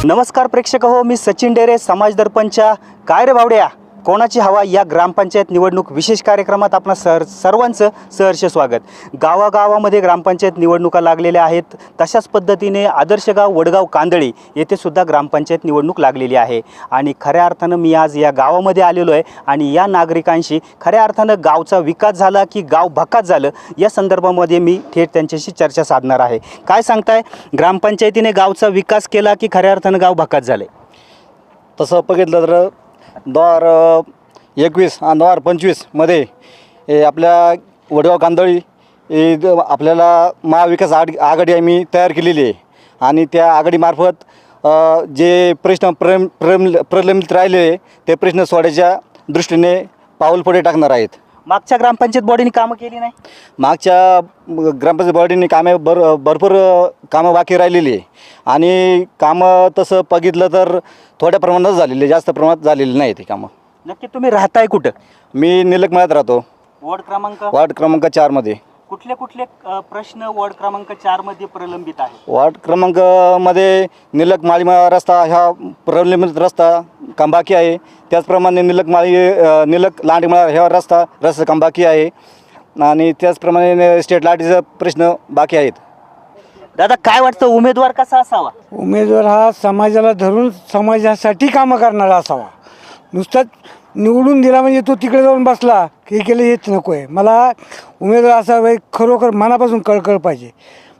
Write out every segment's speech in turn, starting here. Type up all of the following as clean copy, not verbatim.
नमस्कार प्रेक्षक हो, मी सचिन डेरे, समाज दर्पणच्या काय रे बावड्या कोणाची हवा या ग्रामपंचायत निवडणूक विशेष कार्यक्रमात आपणा सर्वांचं सहर्ष स्वागत। गावागावामध्ये ग्रामपंचायत निवडणुका लागलेल्या आहेत, तशाच पद्धतीने आदर्श गाव वडगाव कांदळी येथे सुद्धा ग्रामपंचायत निवडणूक लागलेली आहे। आणि खऱ्या अर्थानं मी आज या गावामध्ये आलेलो आहे आणि या नागरिकांशी खऱ्या अर्थानं गावचा विकास झाला की गाव भकास झालं या संदर्भामध्ये मी थेट त्यांच्याशी चर्चा साधणार आहे। काय सांगताय, ग्रामपंचायतीने गावचा विकास केला की खऱ्या अर्थानं गाव भकास झाले? तसं बघितलं तर 2021 आणि 2025 मध्ये आपल्या वडगाव कांदळी आपल्याला महाविकास आघाडी आम्ही तयार केलेली आहे आणि त्या आघाडीमार्फत जे प्रश्न प्रलंबित राहिले ते प्रश्न सोडवायच्या दृष्टीने पाऊल पुढे टाकणार आहेत। मागच्या ग्रामपंचायत बॉडीने कामं केली नाही? मागच्या ग्रामपंचायत बॉडीने भरपूर कामं बाकी राहिलेली आहे आणि कामं तसं बघितलं तर थोड्या प्रमाणात झालेली, जास्त प्रमाणात झालेली नाही ती कामं। नक्की तुम्ही राहताय कुठं? मी निलकमळ्यात राहतो, वार्ड क्रमांक 4 मध्ये। कुठले प्रश्न वार्ड क्रमांक 4 मध्ये प्रलंबित आहे? वार्ड क्रमांक मध्ये निलकमाळी रस्ता ह्या प्रलंबित रस्ता काम बाकी आहे। त्याचप्रमाणे निलक लांडीमळा ह्या रस्ता काम बाकी आहे आणि त्याचप्रमाणे स्टेट लाईटीचा प्रश्न बाकी आहेत। दादा, काय वाटतं उमेदवार कसा असावा? उमेदवार हा समाजाला धरून समाजासाठी कामं करणारा असावा। नुसताच निवडून दिला म्हणजे तो तिकडे जाऊन बसला की केलं हेच नको आहे। मला उमेदवार असा खरोखर मनापासून कळकळ पाहिजे।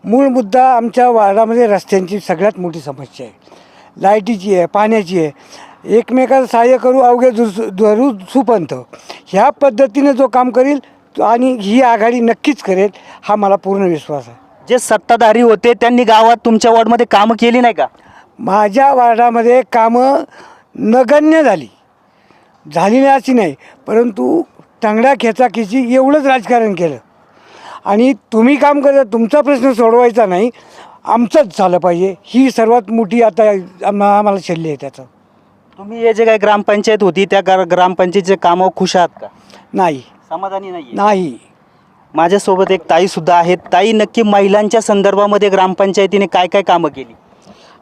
मूळ मुद्दा आमच्या वार्डामध्ये रस्त्यांची सगळ्यात मोठी समस्या आहे, लाईटीची आहे, पाण्याची आहे। एकमेकाला सहाय्य करू अवघे धरू सुपंथ, ह्या पद्धतीने जो काम करील आणि ही आघाडी नक्कीच करेल हा मला पूर्ण विश्वास आहे। जे सत्ताधारी होते त्यांनी गावात तुमच्या वॉर्डमध्ये कामं केली नाही का? माझ्या वार्डामध्ये कामं नगण्य झाली नाही अशी नाही, परंतु टांगड्या खेचाखेची एवढंच राजकारण केलं। आणि तुम्ही काम करता, तुमचा प्रश्न सोडवायचा नाही, आमचंच झालं पाहिजे, ही सर्वात मोठी आता आम्हाला शल्य आहे त्याचं। तुम्ही हे जे काही ग्रामपंचायत होती त्या ग्रामपंचायतीचे कामं खुश आहात का? नाही, समाधानी नाही। माझ्यासोबत एक ताईसुद्धा आहेत। ताई, नक्की महिलांच्या संदर्भामध्ये ग्रामपंचायतीने काय काय कामं केली?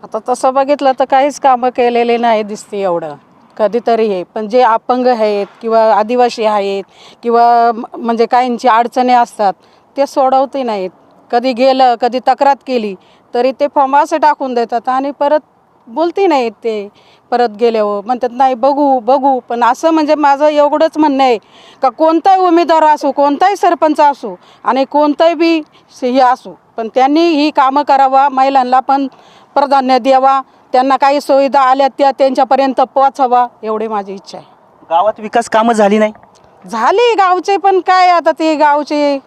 आता तसं बघितलं तर काहीच कामं केलेले नाही दिसते एवढं, कधीतरी हे पण जे अपंग आहेत किंवा आदिवासी आहेत किंवा म्हणजे काहींची अडचणी असतात ते सोडवते नाहीत। कधी गेलं, कधी तक्रार केली तरी ते फॉर्म असे टाकून देतात आणि परत बोलती नाहीत। ते परत गेल्यावर म्हणतात नाही बघू। पण असं म्हणजे माझं एवढंच म्हणणं आहे का कोणताही उमेदवार असो, कोणताही सरपंच असो आणि कोणताही बी हे असो, पण त्यांनी ही कामं करावा, महिलांना पण प्राधान्य द्यावा, त्यांना काही सुविधा आल्या त्या त्यांच्यापर्यंत पोचावा, एवढी माझी इच्छा आहे। गावात विकास कामं झाली नाही? झाली गावचे, पण काय आता ते गावचे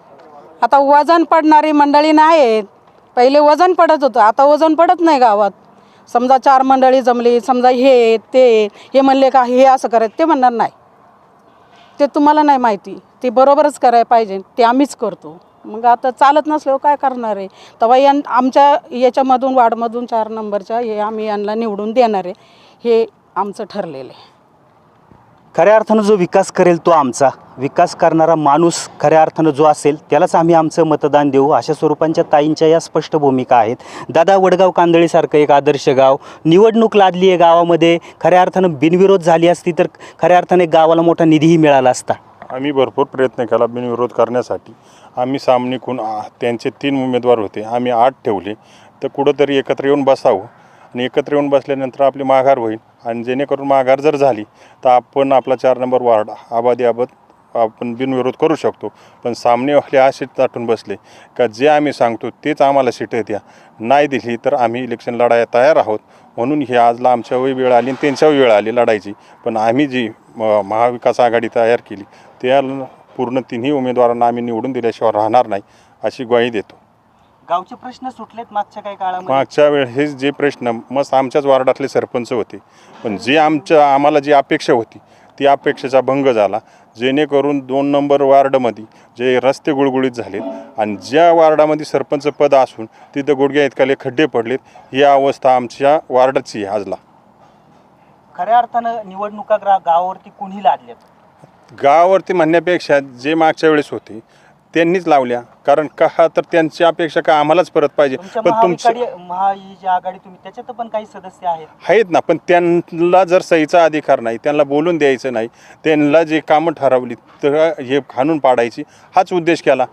आता वजन पडणारी मंडळी नाहीत। पहिले वजन पडत होतं, आता वजन पडत नाही गावात। समजा 4 मंडळी जमली, समजा हे म्हणले का हे असं करायचं, ते म्हणणार नाही, ते तुम्हाला नाही माहिती, ते बरोबरच करायला पाहिजे, ते आम्हीच करतो। मग आता चालत नसल्यावर काय करणार आहे? तेव्हा आमच्या याच्यामधून वार्डमधून 4 नंबरच्या हे आम्ही यांना निवडून देणार आहे, हे आमचं ठरलेलं आहे। खऱ्या अर्थानं जो विकास करेल तो आमचा, विकास करणारा माणूस खऱ्या अर्थानं जो असेल त्यालाच आम्ही आमचं मतदान देऊ, अशा स्वरूपांच्या ताईंच्या या स्पष्ट भूमिका आहेत। दादा, वडगाव कांदळीसारखं एक आदर्श गाव, निवडणूक लादली आहे गावामध्ये, खऱ्या अर्थानं बिनविरोध झाली असती तर खऱ्या अर्थाने गावाला मोठा निधीही मिळाला असता। आम्ही भरपूर प्रयत्न केला बिनविरोध करण्यासाठी। आम्ही सामनेकून त्यांचे 3 उमेदवार होते, आम्ही 8 ठेवले, तर कुठंतरी एकत्र येऊन बसावं आणि एकत्र येऊन बसल्यानंतर आपली माघार होईल आणि जेणेकरून माघार जर झाली तर आपण आपला 4 नंबर वार्ड आबाद आपण बिनविरोध करू शकतो। पण सामनेवाले असे ताटून बसले का जे आम्ही सांगतो तेच आम्हाला सीट द्या, नाही दिली तर आम्ही इलेक्शन लढायला तयार आहोत। म्हणून हे आजला आमच्याही वेळ आली आणि त्यांच्याही वेळ आली लढायची, पण आम्ही जी महाविकास आघाडी तयार केली त्या पूर्ण 3ही उमेदवारांना आम्ही निवडून दिल्याशिवाय राहणार नाही अशी ग्वाही देतो। गावचे प्रश्न सुटलेत मागच्या काही काळामध्ये? मागच्या वेळेस जे प्रश्न मस्त आमच्याच वार्डातले सरपंच होते, पण जे आम्हाला जी अपेक्षा होती ती अपेक्षेचा भंग झाला, जेणेकरून 2 नंबर वार्डमध्ये जे रस्ते गुळगुळीत झालेत आणि ज्या वार्डामध्ये सरपंच पद असून तिथं गुडघ्या इतकाले खड्डे पडलेत, ही अवस्था आमच्या वार्डाची आहे आजला। खऱ्या अर्थानं निवडणुका गावावरती कुणी लादल्यात? गावावरती म्हणण्यापेक्षा जे मागच्या वेळेस होते त्यांनीच लावल्या। कारण का तर त्यांची अपेक्षा का आम्हालाच परत पाहिजे. तुमच्या पण तुमची महायुतीची आघाडी तुम्ही त्याच्यात पण काही सदस्य आहेत. आहेत ना, पण त्यांना जर सहीचा अधिकार नाही, त्यांना बोलून द्यायचं नाही, त्यांना जे कामं ठरवली तर हे खाणून पाडायची हाच उद्देश केला,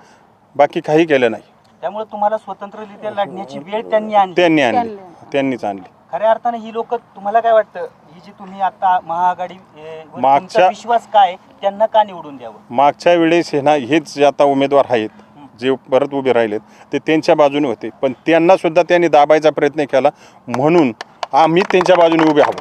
बाकी काही केलं नाही. त्यामुळे तुम्हाला स्वतंत्ररित्या लढण्याची वेळ त्यांनीच आणली. खऱ्या अर्थाने ही लोक, तुम्हाला काय वाटतं, ही जी तुम्ही आता महाआघाडी मागच्या- विश्वास काय, त्यांना का निवडून द्यावं? मागच्या वेळेस हे ना, हेच जे आता उमेदवार आहेत जे परत उभे राहिलेत ते त्यांच्या बाजूने होते, पण त्यांना सुद्धा त्यांनी दाबायचा प्रयत्न केला, म्हणून आम्ही त्यांच्या बाजूने उभे आहोत.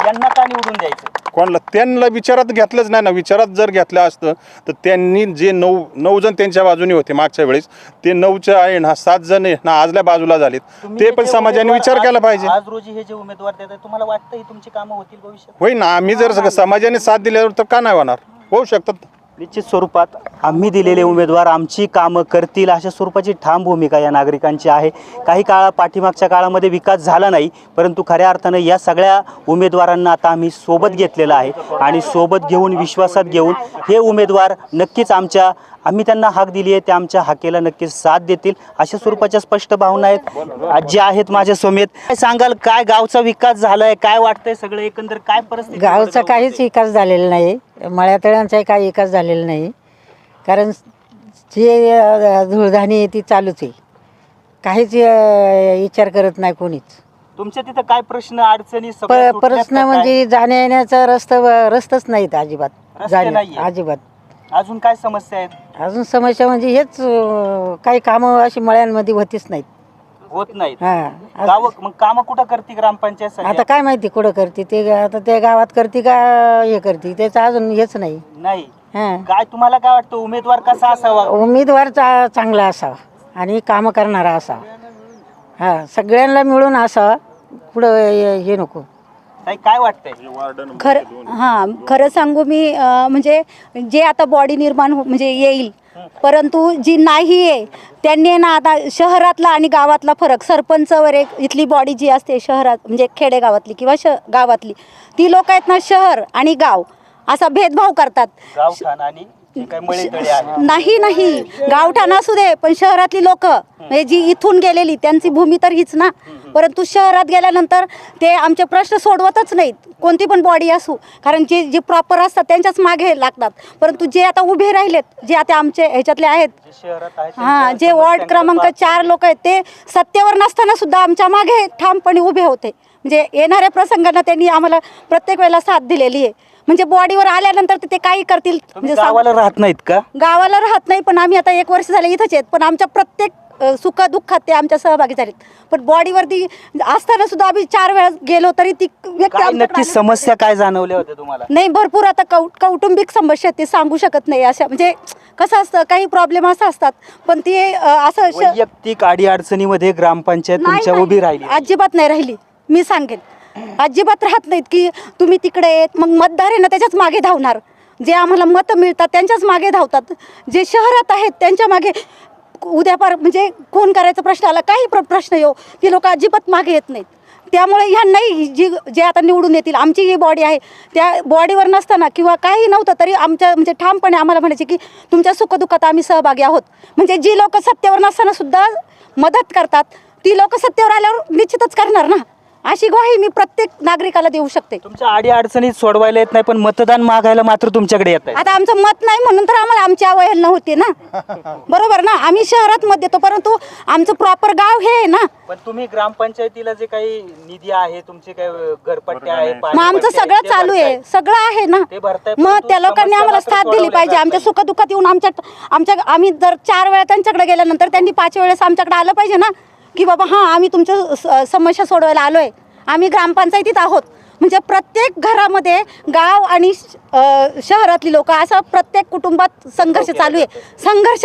यांना का निवडून द्यायचं? कोणाला? त्यांना विचारात घेतलंच नाही ना. विचारात जर घेतलं असतं तर त्यांनी जे नऊ जण त्यांच्या बाजूने होते मागच्या वेळेस, ते 9च्या आहे ना 7 जण आहे ना आजल्या बाजूला झालेत. तुम्ही ते पण जे समाजाने उमेदवार विचार केला पाहिजे. आज रोजी हे जे उमेदवार देतात, तुम्हाला वाटतं ही तुमची कामं होतील भविष्यात? होय ना, आम्ही जर समाजाने साथ दिल्यावर तर का नाही होणार? होऊ शकतात. निश्चित स्वरूपात आम्ही दिलेले उमेदवार आमची कामं करतील अशा स्वरूपाची ठाम भूमिका या नागरिकांची आहे. काही पाठीमागच्या काळामध्ये विकास झाला नाही, परंतु खऱ्या अर्थानं या सगळ्या उमेदवारांना आता आम्ही सोबत घेतलेलं आहे आणि सोबत घेऊन, विश्वासात घेऊन हे उमेदवार नक्कीच आम्ही त्यांना हाक दिली आहे, ते आमच्या हाकेला नक्कीच साथ देतील अशा स्वरूपाच्या स्पष्ट भावना आहेत. आजी आहेत माझ्या समेत. काय सांगाल, काय गावचा विकास झालाय, काय वाटतंय, सगळं एकंदर काय परिस्थिती? गावचा काहीच विकास झालेला नाही, मळ्यातळ्यांचाही काही विकास झालेला नाही. कारण जे धुळधाणी आहे ती चालूच आहे, काहीच विचार करत नाही कोणीच. तुमच्या तिथं काय प्रश्न, अडचणी सगळ्या सुटल्यात प्रश्न का काय? म्हणजे जाण्या येण्याचा रस्ताच नाहीत अजिबात. रस्ते नाहीये? अजिबात. अजून काय समस्या आहेत? अजून समस्या म्हणजे हेच काही कामं अशी मळ्यांमध्ये होतीच नाहीत. होत नाहीत. हां, गाव मग कामं कुठं करते ग्रामपंचायत सध्या? आता काय माहिती कुठं करते ते, आता त्या गावात करते का हे करते त्याचं अजून हेच नाही. नाही. हां, काय तुम्हाला काय वाटतं, उमेदवार कसा असावा? उमेदवार चांगला असावा आणि कामं करणारा असावा. हां, सगळ्यांना मिळून असावा, पुढं हे नको. ताई, काय वाटतंय? खरं सांगू मी, म्हणजे जे आता बॉडी निर्माण म्हणजे येईल, परंतु जी नाही आहे त्यांनी ना आता शहरातला आणि गावातला फरक, सरपंच वगैरे इथली बॉडी जी असते शहरात म्हणजे खेडेगावातली किंवा गावातली, ती लोक आहेत ना, शहर आणि गाव असा भेदभाव करतात. गावठाण आणि जे काही मळेतळे आहे. नाही गावठाण असू दे, पण शहरातली लोक म्हणजे जी इथून गेलेली त्यांची भूमी तर हीच ना, परंतु शहरात गेल्यानंतर ते आमचे प्रश्न सोडवतच नाहीत, कोणती पण बॉडी असू. कारण जे प्रॉपर असतात त्यांच्याच मागे लागतात, परंतु जे आता उभे राहिलेत, जे आता आमचे ह्याच्यातले आहेत, शहरात आहे हां, जे वॉर्ड क्रमांक 4 लोक आहेत, ते सत्तेवर नसताना सुद्धा आमच्या मागे ठामपणे उभे होते. म्हणजे येणाऱ्या प्रसंगांना त्यांनी आम्हाला प्रत्येक वेळेला साथ दिलेली आहे. म्हणजे बॉडीवर आल्यानंतर ते काही करतील म्हणजे गावाला राहत नाहीत का? गावाला राहत नाही, पण आम्ही आता 1 वर्ष झाले इथंच आहेत, पण आमच्या प्रत्येक सुख दुःखात ते आमच्या सहभागी झालेत. पण बॉडीवरती असताना सुद्धा आम्ही 4 वेळा गेलो तरी ती व्यक्ती काय आमच्याकडे नक्की आली समस्या काय जाणवल्या होत्या तुम्हाला? नाही. भरपूर आता कौटुंबिक समस्या आहेत, ते सांगू शकत नाही. अशा म्हणजे कसं असतं, काही प्रॉब्लेम असं असतात, पण ते असं वैयक्तिक अडचणीमध्ये ग्रामपंचायत तुमच्या उभी राहिली? अजिबात नाही राहिली. मी सांगेन, अजिबात राहत नाहीत की तुम्ही तिकडे येत, मग मतदार आहे ना त्याच्याच मागे धावणार. जे आम्हाला मतं मिळतात त्यांच्याच मागे धावतात. जे शहरात आहेत त्यांच्या मागे उद्यापार म्हणजे कोण करायचा प्रश्न आला, काही प्रश्न येऊ, ती लोक अजिबात मागे येत नाहीत. त्यामुळे ह्यांनाही जे आता निवडून येतील, आमची ही बॉडी आहे, त्या बॉडीवर नसताना किंवा काही नव्हतं तरी आमच्या म्हणजे ठामपणे आम्हाला म्हणायचे की तुमच्या सुखदुःखात आम्ही सहभागी आहोत. म्हणजे जी लोक सत्तेवर नसताना सुद्धा मदत करतात, ती लोक सत्तेवर आल्यावर निश्चितच करणार ना, अशी ग्वाही मी प्रत्येक नागरिकाला देऊ शकते. तुमच्या अडचणी सोडवायला येत नाही, पण मतदान मागायला मात्र तुमच्याकडे येत आहे. आता आमचं मत नाही म्हणून तर आम्हाला आमची अवहेलना होती ना, बरोबर ना. आम्ही शहरात मत देतो, परंतु आमचं प्रॉपर गाव हे आहे ना. पण तुम्ही ग्रामपंचायतीला जे काही निधी आहे, तुमचे काही घरपट्टे आहे, मग आमचं सगळं चालू आहे, सगळं आहे ना. ते भरताय, मग परंतु त्या लोकांनी आम्हाला समस्या साथ दिली मात्र पाहिजे. आमच्या सुखदुःखात येऊन आम्ही जर 4 वेळा त्यांच्याकडे गेल्यानंतर त्यांनी 5 वेळेस आमच्याकडे आलं पाहिजे ना, की बाबा हां आम्ही तुमच्या समस्या सोडवायला आलोय, आम्ही ग्रामपंचायतीत आहोत. म्हणजे प्रत्येक घरामध्ये गाव आणि शहरातली लोक असं प्रत्येक कुटुंबात संघर्ष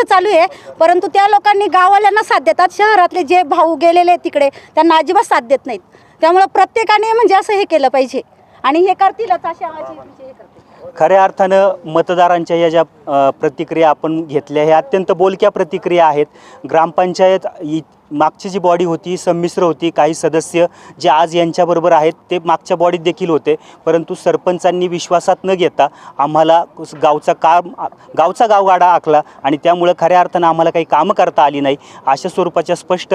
चालू आहे. परंतु त्या लोकांनी गाववाल्यांना साथ देतात, शहरातले जे भाऊ गेलेले तिकडे त्यांना अजिबात साथ देत नाहीत. त्यामुळं प्रत्येकाने म्हणजे असं हे केलं पाहिजे आणि हे करतीलच अशी माझी हे करते. खऱ्या अर्थानं मतदारांच्या या ज्या प्रतिक्रिया आपण घेतल्या, ह्या अत्यंत बोलक्या प्रतिक्रिया आहेत. ग्रामपंचायत मागची जी बॉडी होती संमिश्र होती, काही सदस्य जे आज यांच्याबरोबर आहेत ते मागच्या बॉडीत देखील होते, परंतु सरपंचांनी विश्वासात न घेता आम्हाला गावचा गावगाडा आखला आणि त्यामुळं खऱ्या अर्थानं आम्हाला काही कामं करता आली नाही अशा स्वरूपाच्या स्पष्ट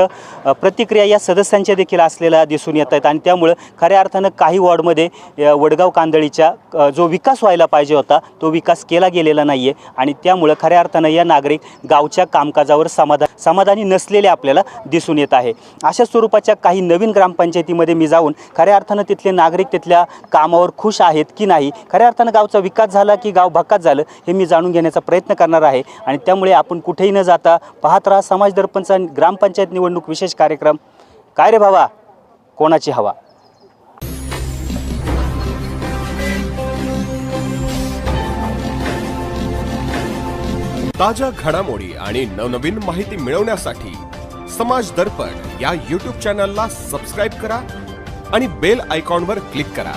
प्रतिक्रिया या सदस्यांच्या देखील असलेल्या दिसून येत आहेत. आणि त्यामुळं खऱ्या अर्थानं काही वॉर्डमध्ये वडगाव कांदळीचा जो विकास व्हायला पाहिजे होता तो विकास केला गेलेला नाही आहे आणि त्यामुळं खऱ्या अर्थानं या नागरिक गावच्या कामकाजावर समाधानी नसलेले आपल्याला दिसून येत आहे. अशा स्वरूपाच्या काही नवीन ग्रामपंचायतीमध्ये मी जाऊन खऱ्या अर्थानं तिथले नागरिक तिथल्या कामावर खुश आहेत की नाही, खऱ्या अर्थानं गावचा विकास झाला की गाव भकास झालं हे मी जाणून घेण्याचा प्रयत्न करणार आहे. आणि त्यामुळे आपण कुठेही न जाता पाहत राहा समाज दर्पणचा ग्रामपंचायत निवडणूक विशेष कार्यक्रम. काय रे भावा, कोणाची हवा? ताज्या घडामोडी आणि नवनवीन माहिती मिळवण्यासाठी समाज दर्पण या YouTube चॅनलला सबस्क्राईब करा आणि बेल आयकॉनवर क्लिक करा.